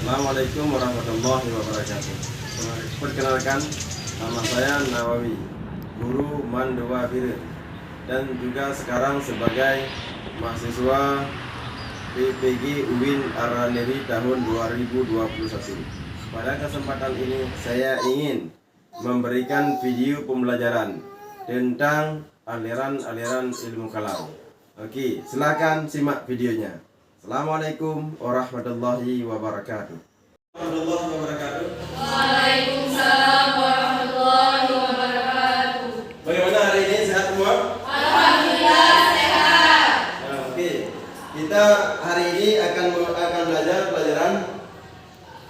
Assalamualaikum warahmatullahi wabarakatuh. Perkenalkan, nama saya Nawawi, guru Mandua Biru, dan juga sekarang sebagai mahasiswa PPG UIN Araneri tahun 2021. Pada kesempatan ini saya ingin memberikan video pembelajaran tentang aliran-aliran ilmu kalam. Oke, silakan simak videonya. Assalamualaikum warahmatullahi wabarakatuh. Warahmatullahi wabarakatuh. Waalaikumsalam warahmatullahi wabarakatuh. Bagaimana hari ini, sehat semua? Alhamdulillah sehat. Oke, kita hari ini akan belajar pelajaran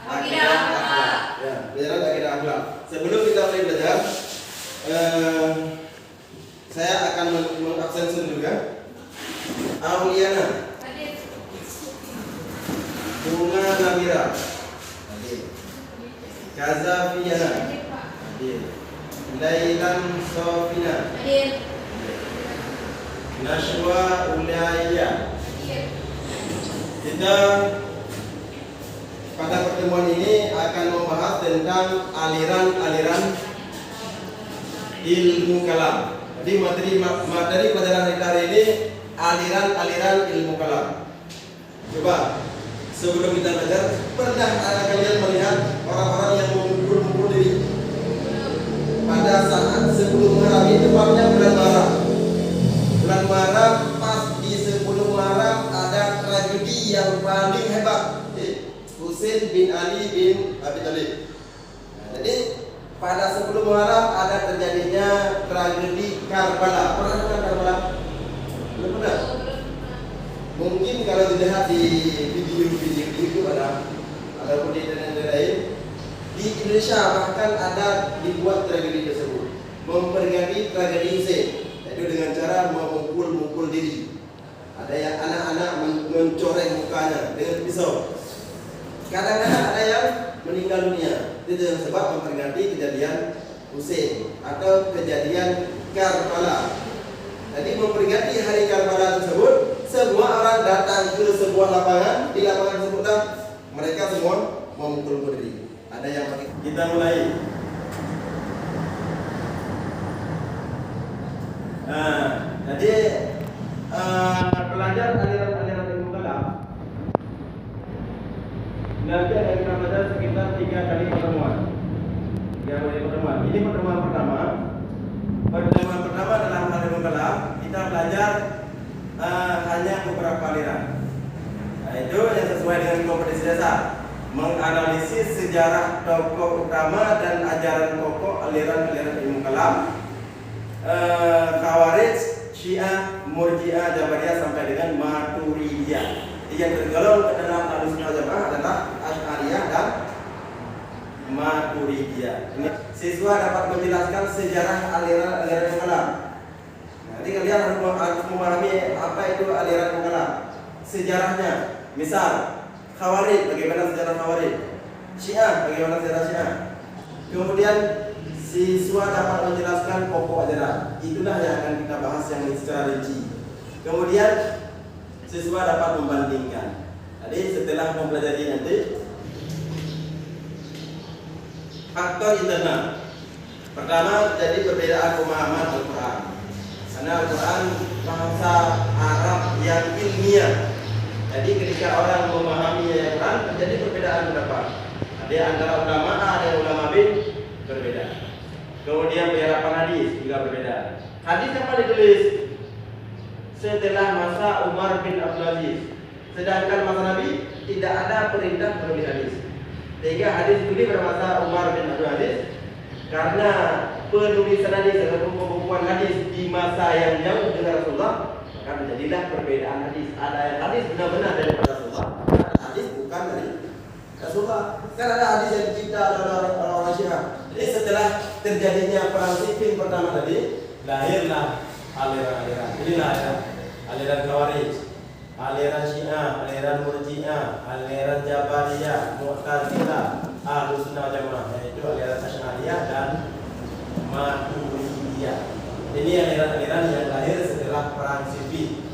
Akidah akhlak. Ya, pelajaran akidah akhlak. Sebelum kita mulai belajar, saya akan mengabsensi juga Auliana, Bunga Namira, Kazafiyana, Lailan Sofina, Nashwa Ulayya. Kita pada pertemuan ini akan membahas tentang aliran-aliran ilmu kalam. Jadi materi pelajaran kita hari ini aliran-aliran ilmu kalam. Coba sebelum kita belajar, pernah kalian melihat orang-orang yang memukul diri pada saat sebelum Muharram? Tepatnya bulan Muharram. Bulan Muharram, pas di sebelum Muharram ada tragedi yang paling hebat, Husain bin Ali bin Abi Thalib. Jadi pada sebelum Muharram ada terjadinya tragedi Karbala. Pernah dengar Karbala? Belum pernah? Mungkin kalau dilihat di video-video itu ataupun di internet lain, di Indonesia bahkan ada dibuat tragedi tersebut, memperingati tragedi Husain, yaitu dengan cara memukul diri. Ada yang anak-anak mencoreng mukanya dengan pisau. Kadang-kadang ada yang meninggal dunia. Itu yang sebab memperingati kejadian Husain atau kejadian Karbala. Jadi memperingati hari Karbala tersebut, semua orang datang ke sebuah lapangan. Di lapangan tersebut mereka semua memukul diri. Ada yang pakai. Kita mulai. Jadi belajar aliran-aliran ilmu kalam nanti akan kita belajar sekitar 3 kali pertemuan. 3 kali pertemuan. Ini pertemuan pertama. Pertemuan pertama dalam hal ilmu kalam kita belajar hanya beberapa aliran. Nah, itu yang sesuai dengan kompetensi dasar, menganalisis sejarah tokoh utama dan ajaran pokok aliran-aliran ilmu kalam, Khawarij, Syiah, Murji'ah, Jabariyah sampai dengan Maturidiyah. Yang tergolong ke dalam Ahlussunnah wal Jamaah adalah Asy'ariyah dan Maturidiyah. Ini siswa dapat menjelaskan sejarah aliran-aliran ilmu kalam. Jadi kalian harus memahami apa itu aliran ilmu kalam, sejarahnya. Misal Khawarij, bagaimana sejarah Khawarij? Syiah, bagaimana sejarah Syiah? Kemudian siswa dapat menjelaskan pokok ajaran. Itulah yang akan kita bahas yang secara rinci. Kemudian siswa dapat membandingkan. Jadi setelah mempelajari nanti faktor internal. Pertama, jadi perbedaan pemahaman Al-Quran. Karena Al-Quran bahasa Arab yang ilmiah. Jadi ketika orang memahami Al-Quran terjadi perbedaan pendapat. Ada antara ulama A dan ulama B berbeda. Kemudian penyerapan hadis juga berbeda. Hadis yang paling ditulis setelah masa Umar bin Abdul Aziz. Sedangkan masa Nabi tidak ada perintah menulis hadis. Sehingga hadis ini bermasa Umar bin Abdul Aziz karena penulisan hadis ataupun pembukuan hadis di masa yang jauh dengan Rasulullah, maka menjadilah perbedaan hadis. Ada yang hadis benar-benar dari Rasulullah, ada hadis bukan dari Rasulullah. Kan ada hadis yang dicipta oleh orang-orang Syiah. Jadi setelah terjadinya perang Siffin pertama tadi, lahirlah aliran-aliran. Inilah ya, aliran Khawarij, aliran Syiah, aliran Murji'ah, aliran Jabariyah, Mu'tazilah, Ahlussunnah wal Jamaah, yaitu aliran Asy'ariyah dan Maturidiyah. Ini aliran-aliran yang lahir setelah perang Siffin.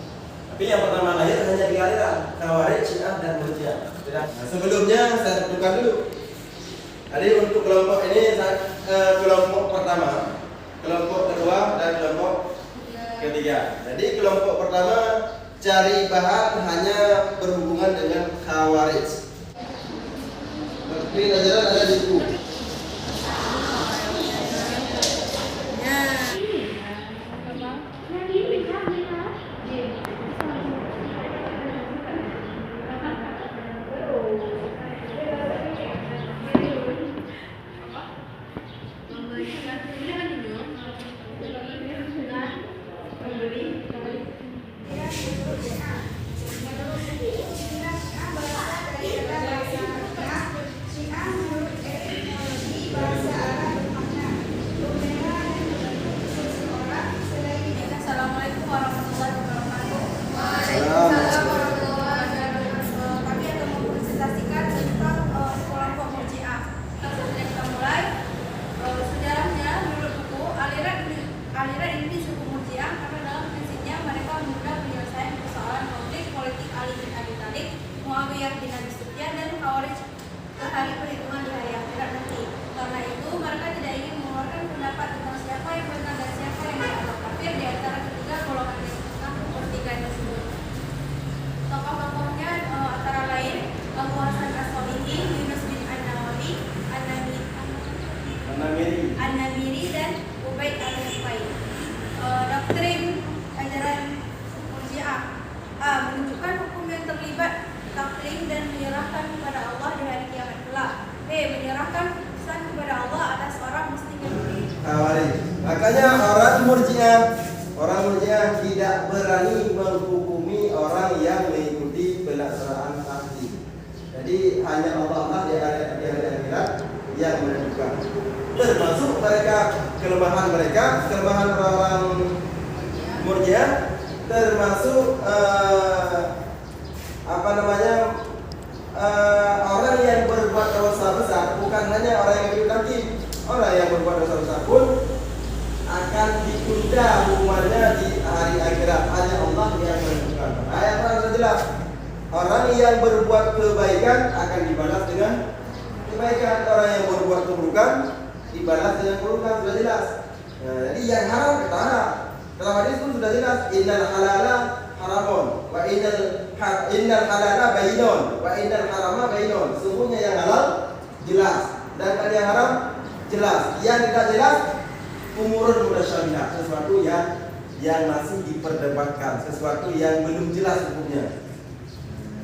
Tapi yang pertama lahir hanya 3 aliran, Khawarij, Syiah dan Murji'ah. Nah, sebelumnya saya tentukan dulu. Jadi untuk kelompok ini kelompok pertama, kelompok kedua dan kelompok ketiga. Jadi kelompok pertama cari bahan hanya berhubungan dengan khawarij. Tapi ajaran ada di buku. Assalamualaikum warahmatullahi wabarakatuh. Waalaikumsalam warahmatullahi wabarakatuh. Kami akan mempresentasikan tentang kelompok Murji'ah. Langsung saja kita mulai. Sejarahnya menurut buku aliran ini suku Murji'ah karena dalam prinsipnya mereka mudah menyelesaikan persoalan konflik politik Ali bin Abi Thalib, Muawiyah bin Abi Sufyan dan Khawarij ke hari perhitungan di hari akhirat nanti. Karena itu mereka tidak ingin mengeluarkan pendapat tentang siapa yang benar dan siapa yang dianggap kafir di antara ketiga golongan yang mengaku pertikaian tersebut. Tokoh-tokohnya antara lain Abu Hasan As-Solihi, Yunus bin An-Nawawi, An-Namiri dan Ubaid al-Hufai. Doktrin ajaran Murji'ah menunjukkan hukum yang terlibat taklim dan menyerahkan kepada Allah di hari kiamat kelak. Menyerahkan keputusan kepada Allah atas orang muslim yang beriman. Khawarij. Makanya orang Murji'ah tidak berani menghukumi orang yang mengikuti pelaksanaan taklim. Jadi hanya Allah di hari akhirat yang menentukan. Termasuk kelemahan orang Murji'ah, termasuk orang yang berbuat dosa besar, bukan hanya orang yang ikut taklim. Orang yang berbuat dosa besar pun akan ditunda hukumannya di hari akhirat. Hanya Allah yang menentukan. Ayat sudah jelas. Orang yang berbuat kebaikan akan dibalas dengan kebaikan. Orang yang berbuat keburukan dibalas dengan keburukan. Sudah jelas. Nah, jadi yang haram kita haram. Dalam hadis pun sudah jelas. Innal halala haramun wa innal halala bainun wa innal harama bainun. Sungguhnya yang halal jelas dan yang haram jelas. Yang tidak jelas umurun mutasyabihat, sesuatu yang masih diperdebatkan, sesuatu yang belum jelas hukumnya.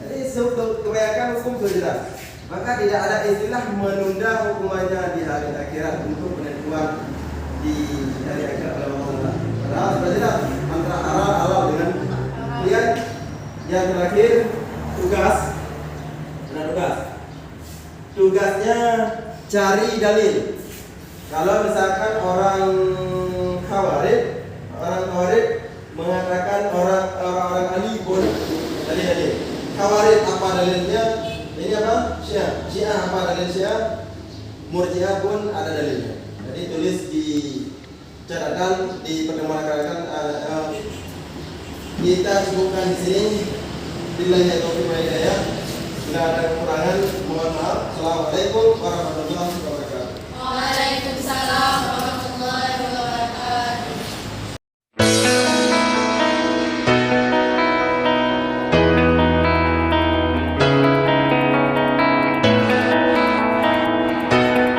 Jadi kebanyakan hukum sudah jelas. Maka tidak ada istilah menunda hukumannya di hari akhirat untuk penentuan di hari akhirat oleh Allah. Padahal sudah jelas antara halal dengan kemudian yang terakhir tugasnya cari dalil. Kalau misalkan orang Khawarij mengatakan orang Ali pun dalil. Khawarij apa dalilnya? Ini apa? Syiah apa dalil Syiah? Murji'ah pun ada dalilnya. Jadi tulis di catatan di pertemuan akan kita cukupkan di sini. Billahi taufiq wal hidayah. Bila ada kekurangan mohon maaf. Assalamualaikum